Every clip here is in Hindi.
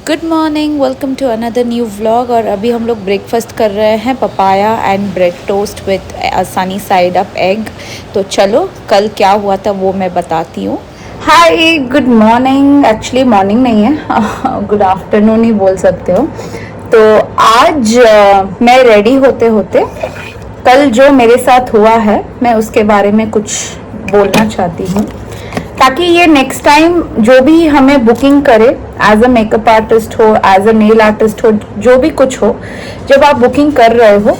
Good morning, welcome to another new vlog. और अभी हम लोग ब्रेकफास्ट कर रहे हैं, papaya and bread toast with sunny side up egg. तो चलो कल क्या हुआ था वो मैं बताती हूँ। हाय, गुड मॉर्निंग। एक्चुअली मॉर्निंग नहीं है, गुड आफ्टरनून ही बोल सकते हो। तो आज मैं रेडी होते होते कल जो मेरे साथ हुआ है मैं उसके बारे में कुछ बोलना चाहती हूँ, ताकि ये नेक्स्ट टाइम जो भी हमें बुकिंग करे, एज अ मेकअप आर्टिस्ट हो, एज अ नेल आर्टिस्ट हो, जो भी कुछ हो, जब आप बुकिंग कर रहे हो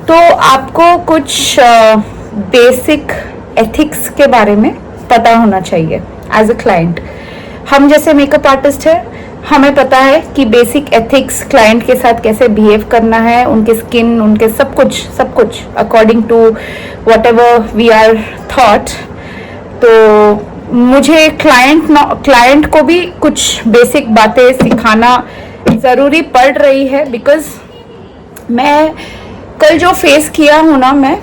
तो आपको कुछ बेसिक एथिक्स के बारे में पता होना चाहिए। एज अ क्लाइंट, हम जैसे मेकअप आर्टिस्ट है, हमें पता है कि बेसिक एथिक्स क्लाइंट के साथ कैसे बिहेव करना है, उनके स्किन, उनके सब कुछ according to whatever we are thought. तो मुझे क्लाइंट को भी कुछ बेसिक बातें सिखाना ज़रूरी पड़ रही है, बिकॉज मैं कल जो फेस किया हूँ ना, मैं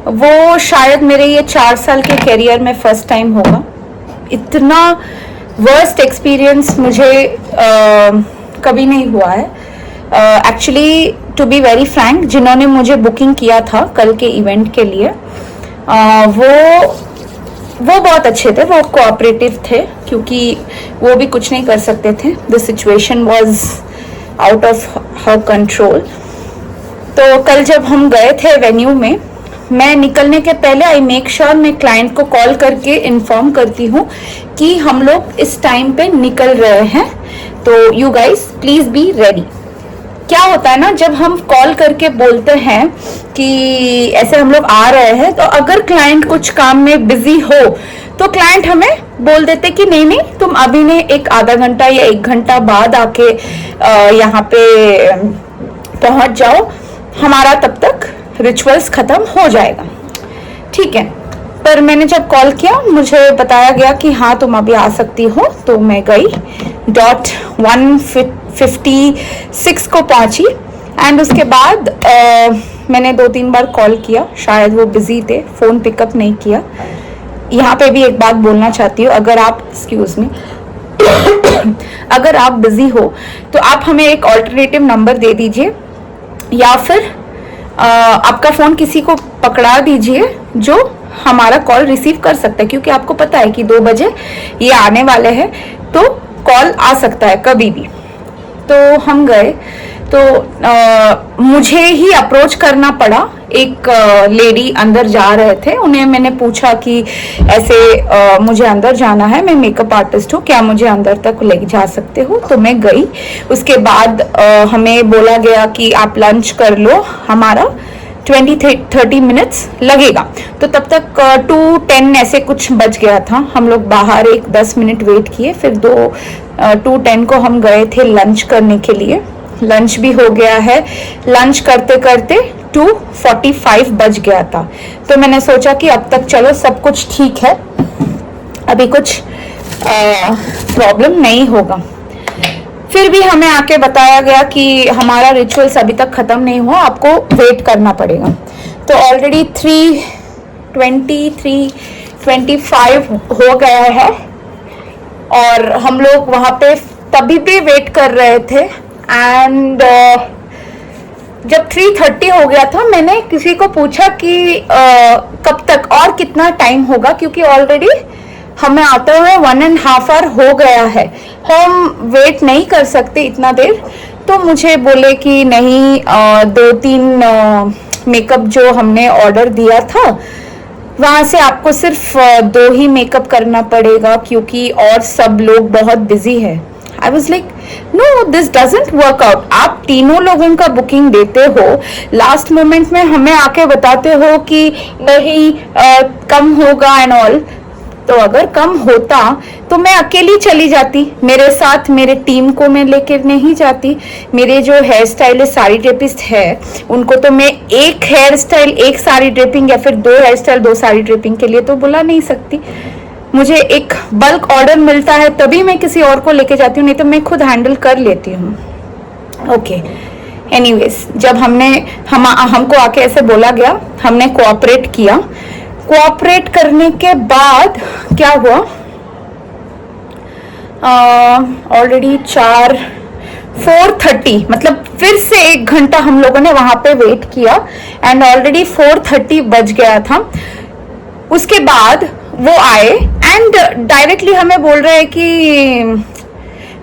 वो शायद मेरे ये 4 साल के करियर में फर्स्ट टाइम होगा। इतना वर्स्ट एक्सपीरियंस मुझे कभी नहीं हुआ है। Actually to be very frank, जिन्होंने मुझे बुकिंग किया था कल के इवेंट के लिए, वो बहुत अच्छे थे, वो कोऑपरेटिव थे, क्योंकि वो भी कुछ नहीं कर सकते थे। The situation was out of her control. तो कल जब हम गए थे वेन्यू में, मैं निकलने के पहले आई मेक श्योर मैं क्लाइंट को कॉल करके इन्फॉर्म करती हूँ कि हम लोग इस टाइम पे निकल रहे हैं, तो you guys please be ready. क्या होता है ना, जब हम कॉल करके बोलते हैं कि ऐसे हम लोग आ रहे हैं, तो अगर क्लाइंट कुछ काम में बिजी हो तो क्लाइंट हमें बोल देते कि नहीं तुम अभी नहीं, एक आधा घंटा या 1 घंटा बाद आके यहाँ पे पहुंच जाओ, हमारा तब तक रिचुअल्स खत्म हो जाएगा। ठीक है, पर मैंने जब कॉल किया मुझे बताया गया कि हाँ तुम अभी आ सकती हो, तो मैं गई, डॉट 1:56 को पहुंची। एंड उसके बाद मैंने 2-3 बार कॉल किया, शायद वो बिजी थे, फ़ोन पिकअप नहीं किया। यहाँ पे भी एक बात बोलना चाहती हूँ, अगर आप एक्सक्यूज़ मी अगर आप बिजी हो तो आप हमें एक ऑल्टरनेटिव नंबर दे दीजिए, या फिर आपका फ़ोन किसी को पकड़ा दीजिए जो हमारा कॉल रिसीव कर सकता है, क्योंकि आपको पता है कि 2 बजे ये आने वाले हैं, तो कॉल आ सकता है कभी भी। तो हम गए, तो मुझे ही अप्रोच करना पड़ा। एक लेडी अंदर जा रहे थे, उन्हें मैंने पूछा कि ऐसे मुझे अंदर जाना है, मैं मेकअप आर्टिस्ट हूँ, क्या मुझे अंदर तक ले जा सकते हो? तो मैं गई। उसके बाद हमें बोला गया कि आप लंच कर लो, हमारा 20-30 मिनट्स लगेगा। तो तब तक 2:10 ऐसे कुछ बज गया था। हम लोग बाहर एक 10 मिनट वेट किए, फिर 2:10 को हम गए थे लंच करने के लिए। लंच भी हो गया है। लंच करते करते 2:45 बज गया था। तो मैंने सोचा कि अब तक चलो सब कुछ ठीक है, अभी कुछ प्रॉब्लम नहीं होगा। फिर भी हमें आके बताया गया कि हमारा रिचुअल्स अभी तक ख़त्म नहीं हुआ, आपको वेट करना पड़ेगा। तो ऑलरेडी 3:20, 3:25 हो गया है, और हम लोग वहाँ पे तभी भी वेट कर रहे थे। एंड जब 3:30 हो गया था, मैंने किसी को पूछा कि कब तक और कितना टाइम होगा, क्योंकि ऑलरेडी हमें आते हुए 1.5 आवर हो गया है, हम वेट नहीं कर सकते इतना देर। तो मुझे बोले कि नहीं, 2-3 मेकअप जो हमने ऑर्डर दिया था वहाँ से आपको सिर्फ 2 ही मेकअप करना पड़ेगा, क्योंकि और सब लोग बहुत बिजी है। I was like no, this doesn't work out. आप तीनों लोगों का बुकिंग देते हो, लास्ट मोमेंट में हमें आके बताते हो कि नहीं कम होगा एंड ऑल। तो अगर कम होता तो मैं अकेली चली जाती, मेरे साथ मेरे टीम को मैं लेकर नहीं जाती। मेरे जो हेयर स्टाइलिस्ट, साड़ी ड्रेपिस्ट है, उनको तो मैं एक हेयर स्टाइल, एक साड़ी ड्रेपिंग, या फिर 2 हेयर स्टाइल 2 साड़ी ड्रेपिंग के लिए तो बुला नहीं सकती। मुझे एक बल्क ऑर्डर मिलता है तभी मैं किसी और को लेके जाती हूँ, नहीं तो मैं खुद हैंडल कर लेती हूँ। ओके, एनीवेज, जब हमको आके ऐसे बोला गया, हमने कोऑपरेट किया। कोऑपरेट करने के बाद क्या हुआ, ऑलरेडी 4 4:30, मतलब फिर से 1 घंटा हम लोगों ने वहां पे वेट किया एंड ऑलरेडी 4:30 बज गया था। उसके बाद वो आए एंड डायरेक्टली हमें बोल रहे हैं कि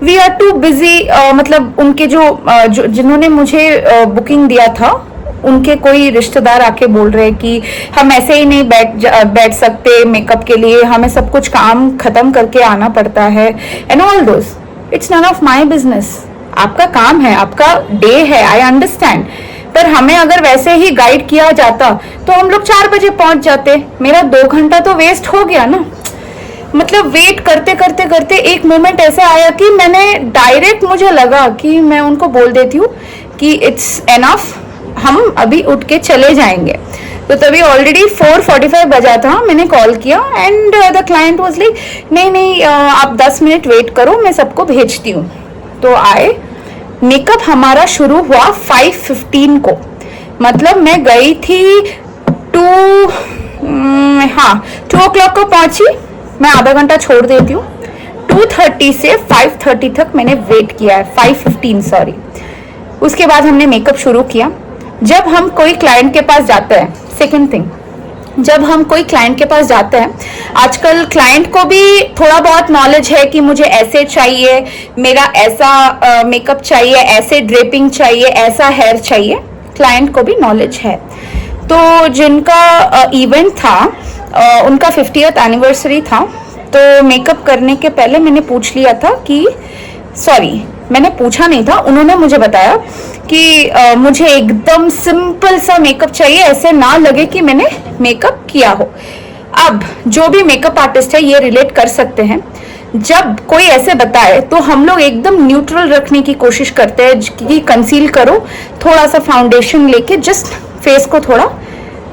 वी आर टू बिजी, मतलब उनके जो जिन्होंने मुझे बुकिंग दिया था उनके कोई रिश्तेदार आके बोल रहे हैं कि हम ऐसे ही नहीं बैठ सकते मेकअप के लिए, हमें सब कुछ काम खत्म करके आना पड़ता है and all those. It's none of my business. आपका काम है, आपका डे है, आई अंडरस्टैंड, पर हमें अगर वैसे ही गाइड किया जाता तो हम लोग 4 बजे पहुंच जाते। मेरा 2 घंटा तो वेस्ट हो गया ना। मतलब वेट करते करते करते एक मोमेंट ऐसा आया कि मैंने डायरेक्ट, मुझे लगा कि मैं उनको बोल देती हूँ कि इट्स एनफ, हम अभी उठ के चले जाएंगे। तो तभी ऑलरेडी 4:45 बजा था। मैंने कॉल किया and the client was like नहीं नहीं आप 10 मिनट वेट करो, मैं सबको भेजती हूँ। तो आए, मेकअप हमारा शुरू हुआ 5:15 को, मतलब मैं गई थी 2 o'clock को पहुंची। मैं आधा घंटा छोड़ देती हूँ। 2:30 से 5:30 तक मैंने वेट किया है, 5:15 सॉरी। उसके बाद हमने मेकअप शुरू किया। जब हम कोई क्लाइंट के पास जाते हैं, सेकेंड थिंग, जब हम कोई क्लाइंट के पास जाते हैं, आजकल क्लाइंट को भी थोड़ा बहुत नॉलेज है कि मुझे ऐसे चाहिए, मेरा ऐसा मेकअप चाहिए, ऐसे ड्रेपिंग चाहिए, ऐसा हेयर चाहिए, क्लाइंट को भी नॉलेज है। तो जिनका इवेंट था उनका 50th एनिवर्सरी था, तो मेकअप करने के पहले मैंने पूछ लिया था कि सॉरी मैंने पूछा नहीं था, उन्होंने मुझे बताया कि मुझे एकदम सिंपल सा मेकअप चाहिए, ऐसे ना लगे कि मैंने मेकअप किया हो। अब जो भी मेकअप आर्टिस्ट है ये रिलेट कर सकते हैं, जब कोई ऐसे बताए तो हम लोग एकदम न्यूट्रल रखने की कोशिश करते हैं कि कंसील करो, थोड़ा सा फाउंडेशन लेके जस्ट फेस को थोड़ा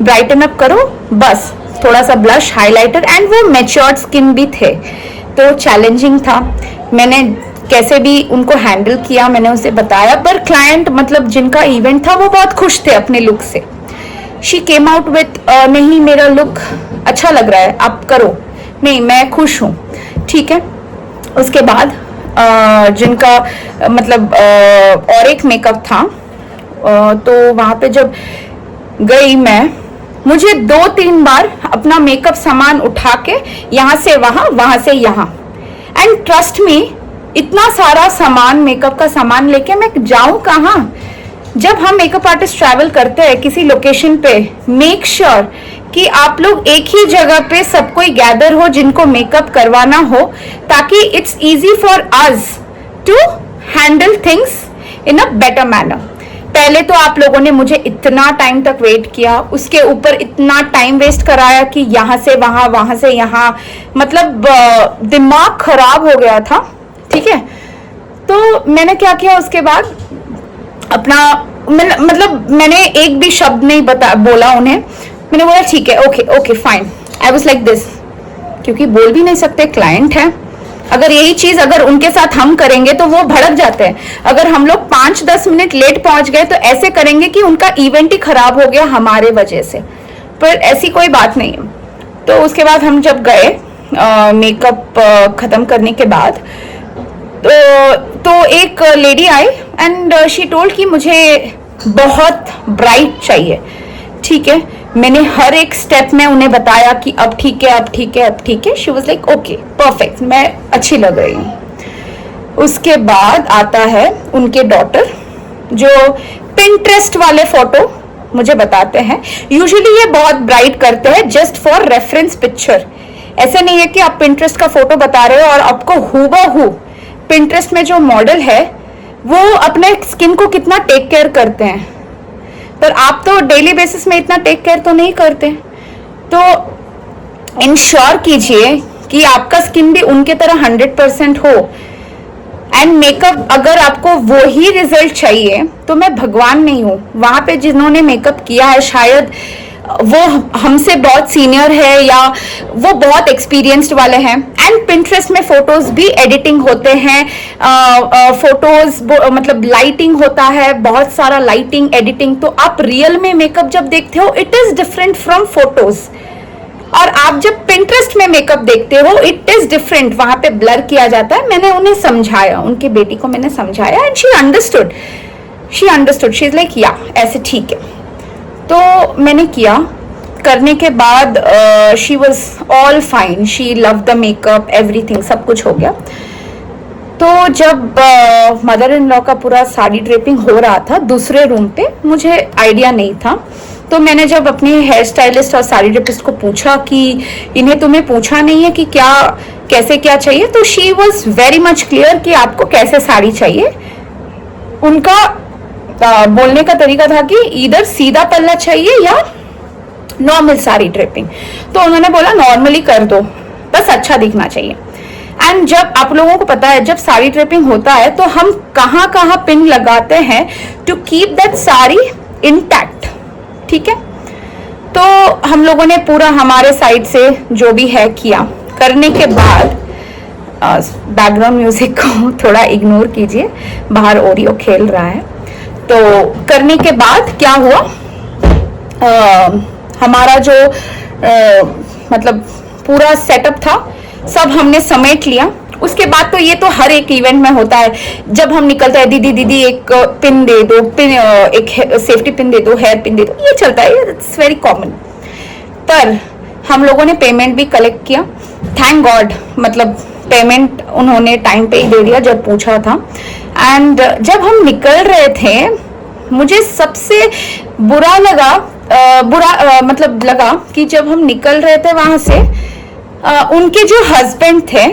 ब्राइटन अप करो, बस थोड़ा सा ब्लश, हाइलाइटर, एंड वो मैच्योर्ड स्किन भी थे तो चैलेंजिंग था। मैंने कैसे भी उनको हैंडल किया, मैंने उसे बताया, पर क्लाइंट मतलब जिनका इवेंट था वो बहुत खुश थे अपने लुक से। शी केम आउट विथ नहीं मेरा लुक अच्छा लग रहा है, आप करो, नहीं मैं खुश हूँ, ठीक है। उसके बाद जिनका मतलब और एक मेकअप था, तो वहाँ पे जब गई मैं, मुझे 2-3 बार अपना मेकअप सामान उठा के यहाँ से वहाँ से यहाँ, एंड ट्रस्ट मी इतना सारा सामान, मेकअप का सामान लेके मैं जाऊं कहाँ। जब हम मेकअप आर्टिस्ट ट्रैवल करते हैं किसी लोकेशन पे, मेक श्योर कि आप लोग एक ही जगह पे सब कोई गैदर हो जिनको मेकअप करवाना हो, ताकि it's easy for us to handle things in a better manner. पहले तो आप लोगों ने मुझे इतना टाइम तक वेट किया, उसके ऊपर इतना टाइम वेस्ट कराया कि यहाँ से वहां से यहाँ, मतलब दिमाग खराब हो गया था, ठीक है। तो मैंने क्या किया उसके बाद, अपना मतलब मैंने एक भी शब्द नहीं बोला उन्हें। मैंने बोला ठीक है, okay okay fine. I was like this, क्योंकि बोल भी नहीं सकते, क्लाइंट है। अगर यही चीज अगर उनके साथ हम करेंगे तो वो भड़क जाते हैं। अगर हम लोग 5-10 मिनट लेट पहुंच गए तो ऐसे करेंगे कि उनका इवेंट ही खराब हो गया हमारे वजह से, पर ऐसी कोई बात नहीं है। तो उसके बाद हम जब गए मेकअप खत्म करने के बाद, तो एक lady I and she told कि मुझे बहुत ब्राइट चाहिए, ठीक है। मैंने हर एक स्टेप में उन्हें बताया कि अब ठीक है, अब ठीक है, अब ठीक है। She was like okay perfect, मैं अच्छी लग रही हूँ। उसके बाद आता है उनके डॉटर, जो पिंटरेस्ट वाले फोटो मुझे बताते हैं। यूजुअली ये बहुत ब्राइट करते हैं जस्ट फॉर रेफरेंस पिक्चर। ऐसे नहीं है कि आप पिंटरेस्ट का फोटो बता रहे हो और आपको हूबहू पिंटरेस्ट में जो मॉडल है वो अपने स्किन को कितना टेक केयर करते हैं, पर आप तो डेली बेसिस में इतना टेक केयर तो नहीं करते। तो इंश्योर कीजिए कि आपका स्किन भी उनके तरह 100% हो। एंड मेकअप, अगर आपको वो ही रिजल्ट चाहिए तो मैं भगवान नहीं हूँ। वहां पे जिन्होंने मेकअप किया है शायद वो हमसे बहुत सीनियर है या वो बहुत एक्सपीरियंस्ड वाले हैं। एंड पिंटरेस्ट में फोटोज भी एडिटिंग होते हैं, फोटोज मतलब लाइटिंग होता है, बहुत सारा लाइटिंग एडिटिंग। तो आप रियल में मेकअप जब देखते हो it is different from photos. और आप जब पिंटरेस्ट में मेकअप देखते हो इट इज डिफरेंट, वहां पे ब्लर किया जाता है। मैंने उन्हें समझाया, उनकी बेटी को मैंने समझाया and she understood, she is like या ऐसे ठीक है। तो मैंने किया, करने के बाद she was all fine, she love the makeup, everything, सब कुछ हो गया। तो जब मदर इन लॉ का पूरा साड़ी ड्रेपिंग हो रहा था दूसरे रूम पे, मुझे आइडिया नहीं था, तो मैंने जब अपने हेयर स्टाइलिस्ट और साड़ी ड्रेपिस्ट को पूछा कि इन्हें तुम्हें पूछा नहीं है कि क्या कैसे क्या चाहिए, तो she was very much clear कि आपको कैसे साड़ी चाहिए। उनका बोलने का तरीका था कि इधर सीधा पल्ला चाहिए या नॉर्मल साड़ी ड्रेपिंग। तो उन्होंने बोला नॉर्मली कर दो, बस अच्छा दिखना चाहिए। एंड जब आप लोगों को पता है जब साड़ी ड्रेपिंग होता है तो हम कहाँ कहाँ पिन लगाते हैं to keep that sari intact, ठीक है। तो हम लोगों ने पूरा हमारे साइड से जो भी है किया। करने के बाद बैकग्राउंड म्यूजिक को थोड़ा इग्नोर कीजिए, बाहर ओरियो खेल रहा है। तो करने के बाद क्या हुआ, हमारा जो मतलब पूरा सेटअप था सब हमने समेट लिया। उसके बाद तो ये तो हर एक इवेंट में होता है, जब हम निकलते हैं दीदी दीदी एक पिन दे दो, पिन एक सेफ्टी पिन दे दो, हेयर पिन दे दो, ये चलता है, इट्स वेरी कॉमन। पर हम लोगों ने पेमेंट भी कलेक्ट किया, थैंक गॉड, मतलब पेमेंट उन्होंने टाइम पे ही दे दिया जब पूछा था। एंड जब हम निकल रहे थे मुझे सबसे बुरा लगा, मतलब लगा कि जब हम निकल रहे थे वहां से उनके जो हस्बैंड थे,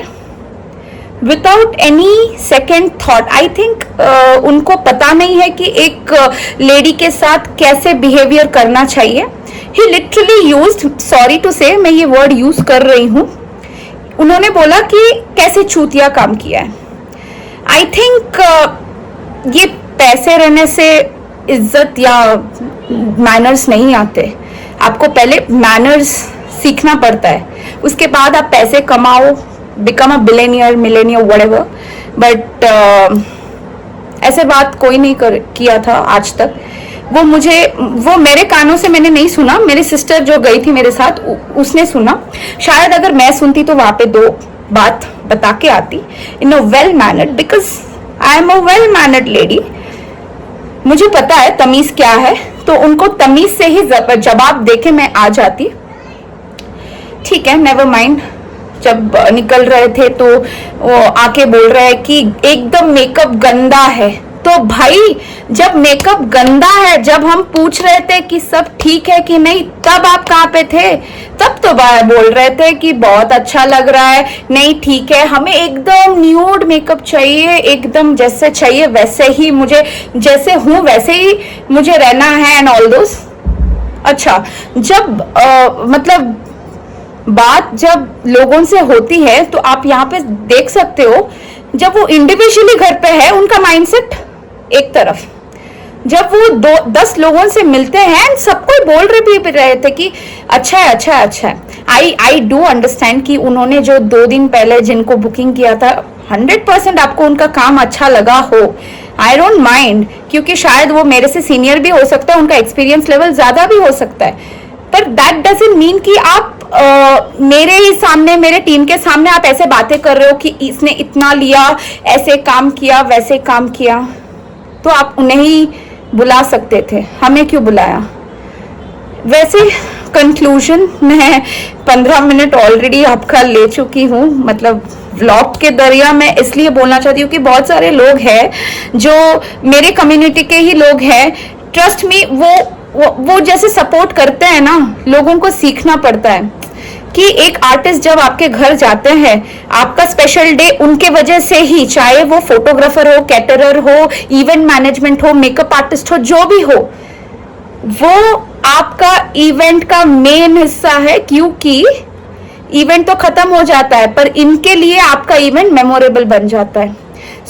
without any second thought, I think उनको पता नहीं है कि एक लेडी के साथ कैसे बिहेवियर करना चाहिए। ही लिटरली यूज्ड, सॉरी टू से मैं ये वर्ड यूज कर रही हूँ, उन्होंने बोला कि कैसे चूतिया काम किया है। आई थिंक ये पैसे रहने से इज्जत या मैनर्स नहीं आते, आपको पहले मैनर्स सीखना पड़ता है, उसके बाद आप पैसे कमाओ, become a billionaire, Millionaire, whatever. But ऐसे बात कोई नहीं किया था आज तक। वो मेरे कानों से मैंने नहीं सुना, मेरी सिस्टर जो गई थी मेरे साथ उसने सुना। शायद अगर मैं सुनती तो वहां पे दो बात बता के आती in a well mannered, because I am a well mannered lady. मुझे पता है तमीज क्या है, तो उनको तमीज से ही जवाब देके मैं आ जाती। ठीक है, नेवर माइंड। जब निकल रहे थे तो वो आके बोल रहे हैं कि एकदम मेकअप गंदा है। तो भाई जब मेकअप गंदा है, जब हम पूछ रहे थे कि सब ठीक है कि नहीं, तब आप कहाँ पे थे? तब तो बोल रहे थे कि बहुत अच्छा लग रहा है, नहीं ठीक है, हमें एकदम न्यूड मेकअप चाहिए, एकदम जैसे चाहिए वैसे ही, मुझे जैसे हूँ वैसे ही मुझे रहना है एंड ऑल दोस। अच्छा, जब मतलब बात जब लोगों से होती है तो आप यहाँ पे देख सकते हो, जब वो इंडिविजुअली घर पे है उनका माइंडसेट एक तरफ, जब वो 10 लोगों से मिलते हैं सबको बोल रहे थे कि अच्छा है अच्छा है अच्छा है। आई डू अंडरस्टैंड कि उन्होंने जो 2 दिन पहले जिनको बुकिंग किया था 100% आपको उनका काम अच्छा लगा हो, आई डोंट माइंड, क्योंकि शायद वो मेरे से सीनियर भी हो सकता है, उनका एक्सपीरियंस लेवल ज्यादा भी हो सकता है। पर दैट डजंट मीन कि आप मेरे ही सामने, मेरे टीम के सामने आप ऐसे बातें कर रहे हो कि इसने इतना लिया, ऐसे काम किया, वैसे काम किया। तो आप उन्हें ही बुला सकते थे, हमें क्यों बुलाया? वैसे कंक्लूजन मैं 15 मिनट ऑलरेडी आपका ले चुकी हूँ, मतलब व्लॉग के दरिया में इसलिए बोलना चाहती हूँ कि बहुत सारे लोग हैं जो मेरे कम्युनिटी के ही लोग हैं। ट्रस्ट मी, वो जैसे सपोर्ट करते हैं ना, लोगों को सीखना पड़ता है कि एक आर्टिस्ट जब आपके घर जाते हैं, आपका स्पेशल डे उनके वजह से ही, चाहे वो फोटोग्राफर हो, कैटरर हो, इवेंट मैनेजमेंट हो, मेकअप आर्टिस्ट हो, जो भी हो, वो आपका इवेंट का मेन हिस्सा है, क्योंकि इवेंट तो खत्म हो जाता है पर इनके लिए आपका इवेंट मेमोरेबल बन जाता है।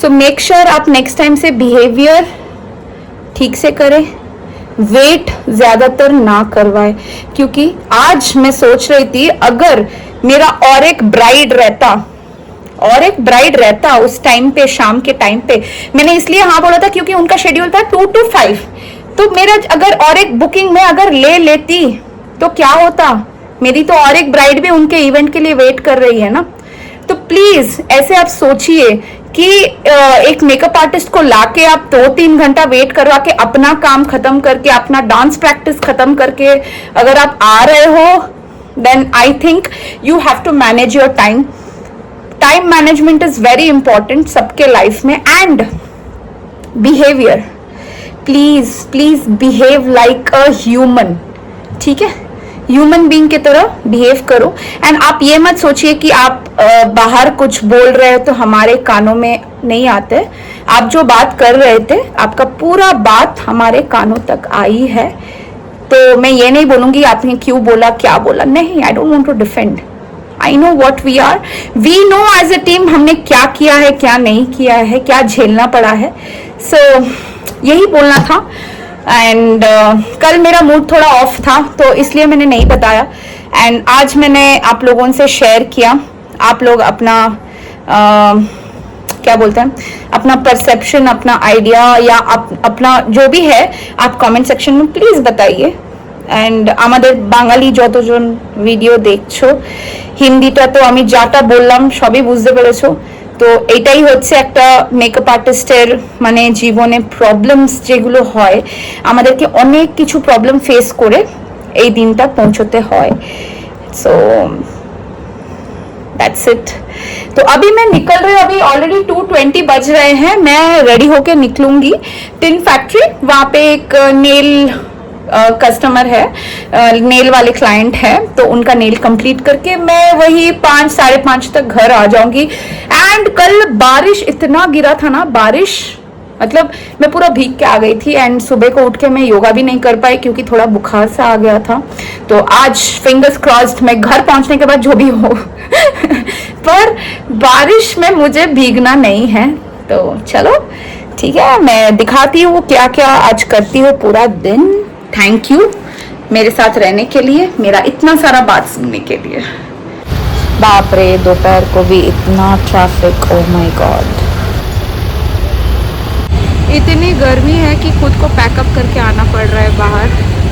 सो मेक श्योर आप नेक्स्ट टाइम से बिहेवियर ठीक से करें, वेट ज्यादातर ना करवाए। क्योंकि आज मैं सोच रही थी अगर मेरा और एक ब्राइड रहता उस टाइम पे, शाम के टाइम पे, मैंने इसलिए हाँ बोला था क्योंकि उनका शेड्यूल था 2 to 5, तो मेरा अगर और एक बुकिंग में अगर ले लेती तो क्या होता, मेरी तो और एक ब्राइड भी उनके इवेंट के लिए वेट कर रही है ना। तो प्लीज ऐसे आप सोचिए कि एक मेकअप आर्टिस्ट को लाके आप 2-3 घंटा वेट करवा के अपना काम खत्म करके अपना डांस प्रैक्टिस खत्म करके अगर आप आ रहे हो, then I think you have to manage your time. Time management is very important सबके लाइफ में। And behaviour, please please behave like a human, ठीक है? ह्यूमन बीइंग की तरह बिहेव करो। एंड आप ये मत सोचिए कि आप बाहर कुछ बोल रहे हो तो हमारे कानों में नहीं आते। आप जो बात कर रहे थे, आपका पूरा बात हमारे कानों तक आई है। तो मैं ये नहीं बोलूंगी आपने क्यों बोला, क्या बोला, नहीं। I don't want to defend. I know what we are, we know as a team हमने क्या किया है, क्या नहीं किया है, क्या झेलना पड़ा है। सो यही बोलना था। एंड कल मेरा मूड थोड़ा ऑफ था तो इसलिए मैंने नहीं बताया। एंड आज मैंने आप लोगों से शेयर किया। आप लोग अपना क्या बोलते हैं, अपना परसेप्शन, अपना आइडिया या अपना जो भी है आप कमेंट सेक्शन में प्लीज बताइए। एंड आमादेर बांगाली যতজন ভিডিও দেখছো, হিন্দিটা তো আমি যাটা বললাম সবই বুঝতে পেরেছো। তো এটাই হচ্ছে একটা মেকআপ আর্টিস্টের মানে জীবনে প্রবলেমস যেগুলো হয়, আমাদেরকে অনেক কিছু প্রবলেম ফেস করে এই দিনটা পৌঁছতে হয়। So that's it. तो अभी मैं निकल रही हूँ, अभी ऑलरेडी 2:20 बज रहे हैं। मैं रेडी होके निकलूंगी टिन फैक्ट्री। वहाँ पे एक नेल कस्टमर है, नेल वाले क्लाइंट है, तो उनका नेल कंप्लीट करके मैं वही 5-5:30 तक घर आ जाऊंगी। एंड कल बारिश इतना गिरा था ना, बारिश मतलब मैं पूरा भीग के आ गई थी। एंड सुबह को उठ के मैं योगा भी नहीं कर पाई क्योंकि थोड़ा बुखार सा आ गया था। तो आज फिंगर्स क्रॉस्ड, मैं घर पहुंचने के बाद जो भी हो पर बारिश में मुझे भीगना नहीं है। तो चलो ठीक है, मैं दिखाती हूँ क्या क्या आज करती हूँ पूरा दिन। थैंक यू मेरे साथ रहने के लिए, मेरा इतना सारा बात सुनने के लिए। बाप रे, दोपहर को भी इतना ट्रैफिक, ओ माय गॉड। इतनी गर्मी है कि खुद को पैकअप करके आना पड़ रहा है बाहर।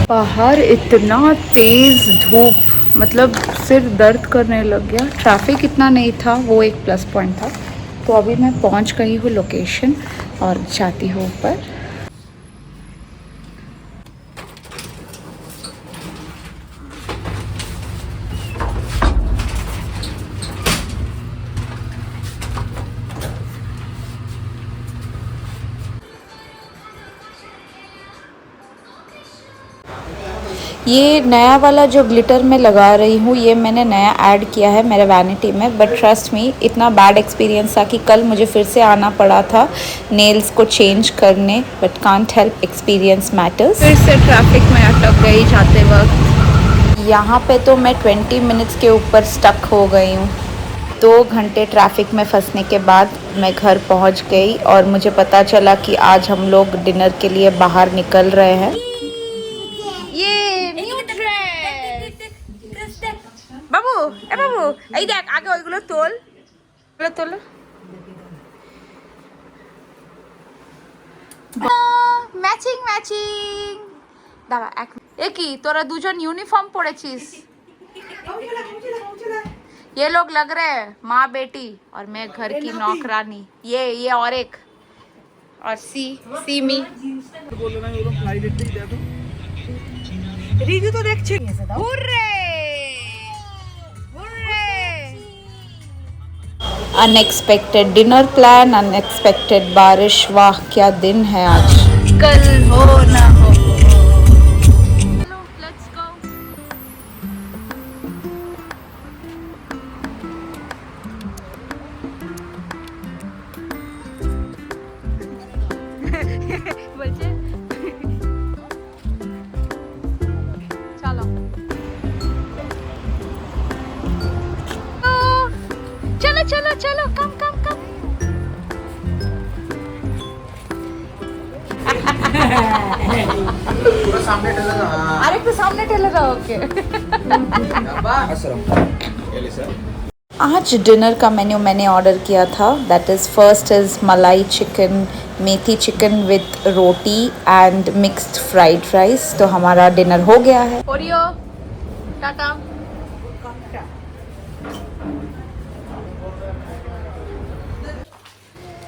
बाहर इतना तेज धूप, मतलब सिर दर्द करने लग गया। ट्रैफिक इतना नहीं था, वो एक प्लस पॉइंट था। तो अभी मैं पहुंच गई हूँ लोकेशन और जाती हूँ ऊपर। ये नया वाला जो ग्लिटर मैं लगा रही हूँ, ये मैंने नया ऐड किया है मेरे वैनिटी में। बट ट्रस्ट मी, इतना बैड एक्सपीरियंस था कि कल मुझे फिर से आना पड़ा था नेल्स को चेंज करने। But can't help, experience matters. फिर से ट्रैफिक में अटक गई जाते वक्त। यहाँ पे तो मैं 20 मिनट्स के ऊपर स्टक हो गई हूँ। 2 घंटे ट्रैफिक में फंसने के बाद मैं घर पहुँच गई और मुझे पता चला कि आज हम लोग डिनर के लिए बाहर निकल रहे हैं। বাবু, এ বাবু, এই দেখ আগে ওইগুলো তোল, তোলো। Matching matching. দাঁড়া এক, এ কি তোরা দুজন ইউনিফর্ম পরেছিস? ये लोग लग रहे हैं माँ बेटी और मैं घर की नौकरानी। ये और एक और सी मी। রিজু তো দেখছে। Hooray unexpected dinner plan, unexpected बारिश। वाह क्या दिन है आज। कल हो ना हो। Let's go. बोलছে चलो चलो चलो चलो, कम कम कम। अरे तो सामने टेलर ओके। आज डिनर का मेन्यू मैंने ऑर्डर किया था। दैट इज़ फर्स्ट इज़ मलाई chicken, methi chicken with roti and mixed fried rice. तो हमारा डिनर हो गया है। ओरियो टाटा।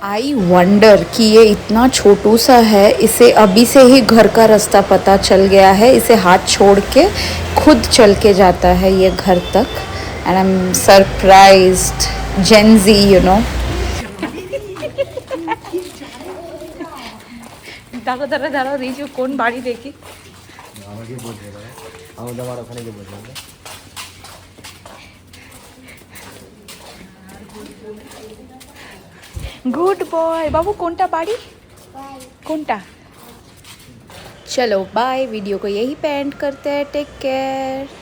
आई वंडर कि ये इतना छोटू सा है, इसे अभी से ही घर का रास्ता पता चल गया है, इसे हाथ छोड़ के खुद चल के जाता है ये घर तक। And I am surprised, Gen Z you know. দাঁড়ো দাঁড়ো দাঁড়াও, রিজু কোন বাড়ি দেখি। আমাকে বলতে হবে, আমাদের আমার ওখানে গিয়ে বলতে হবে। गुड बॉय बाबू, कोनटा बाड़ी कोनटा। चलो बाय, वीडियो को यही पे एंड करते हैं, टेक केयर।